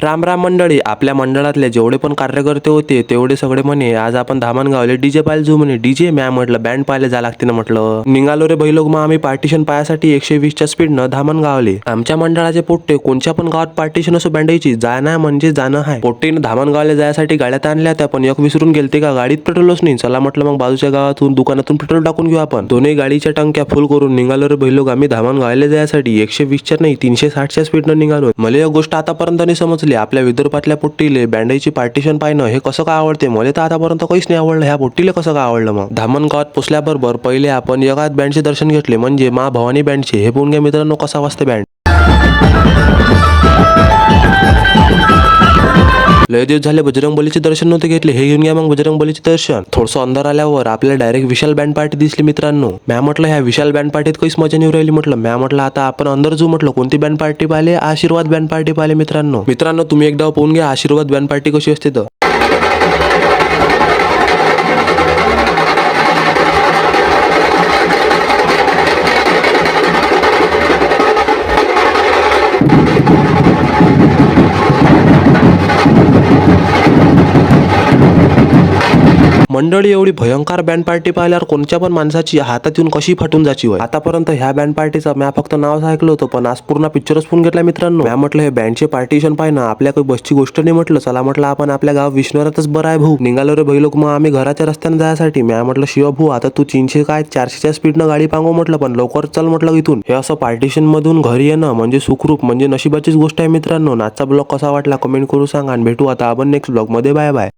राम राम मंडळी. आपल्या मंडळातले जेवढे पण कार्यकर्ते होते तेवढे सगळे म्हणे आज आपण धामणगावले डीजे पाहायला जाऊ म्हणे. डीजे म्या म्हटलं बँड पाहायला जा लागते ना म्हटलं. निघालो रे बैलोग. मग आम्ही पार्टिशन पायासाठी 120च्या स्पीडनं धामणगावले. आमच्या मंडळाचे पोट्टे कोणत्या पण गावात पार्टिशन असो बँडायची जाणं म्हणजे जाणं आहे. पोट्टेने धामणगावला जायसाठी गाड्यात आणल्या त्या पण एक विसरून गेलते का गाडीत पेट्रोलच नाही. चला म्हटलं मग बाजूच्या गावातून दुकानातून पेट्रोल टाकून घेऊ आपण. दोन्ही गाडीच्या टंक्या फुल करून निघालो रे बैलोग आम्ही धामणगावला जायसाठी. 120च्या नाही 360च्या स्पीडनं निघालो. मला एक गोष्ट आतापर्यंत नाही समजली. आपल्या विदर्भातल्या पोट्टीले बँडाची पार्टिशन पाहिणं हे कसं काय आवडते. मला तर आतापर्यंत काहीच नाही आवडलं. ह्या पोट्टीला कसं काय आवडलं. मग धामणगावात पोचल्याबरोबर पहिले आपण एकाच बँडचे दर्शन घेतले म्हणजे मा भवानी बँडचे. हे पाहून घ्या मित्रांनो कसा वाजते बँड. लय दिवस झाले बजरंग बलीचे दर्शन नव्हते घेतले. हे घेऊन घ्या मग बजरंग बलीचे दर्शन. थोडंसं अंधार आल्यावर आपल्याला डायरेक्ट विशाल बँड पार्टी दिसली मित्रांनो. म्या म्हटलं ह्या विशाल बँड पार्टीत काहीच मजा नाही राहिली म्हटलं. म्या म्हटलं आता आपण अंदर जाऊ म्हटलं. कोणती बँड पार्टी पाहिले. आशीर्वाद बँड पार्टी पाहिले मित्रांनो तुम्ही एकदा पाहून घ्या आशीर्वाद बँड पार्टी कशी असते तर. मंडळी एवढी भयंकर बँड पार्टी पाहिल्यावर कोणत्या पण माणसाची हातात येऊन कशी फाटून जायची होय. आतापर्यंत ह्या बँड पार्टीचा म्या फक्त नावच ऐकलं होतं पण आज पूर्ण पिक्चरच फोन घेतला मित्रांनो. म्या म्हटलं हे बँडचे पार्टिशन पाहिजे ना आपल्या काही बसची गोष्ट नाही म्हटलं. चला म्हटलं आपण आपल्या गाव विष्णुरातच बरं आहे भाऊ. निघालो रे बैलोक. मग आम्ही घराच्या रस्त्याने जायसाठी. म्या म्हटलं शिवा भाऊ आता तू 300 काय 400च्या स्पीडनं गाडी पांगव म्हटलं पण लवकर चल म्हटलं इथून. हे असं पार्टिशन मधून घरी येणं म्हणजे सुखरूप म्हणजे नशिबाचीच गोष्ट आहे मित्रांनो. आजचा ब्लॉग कसा वाटला कमेंट करू सांगा आणि भेटू आता आपण नेक्स्ट ब्लॉग मध्ये. Bye bye.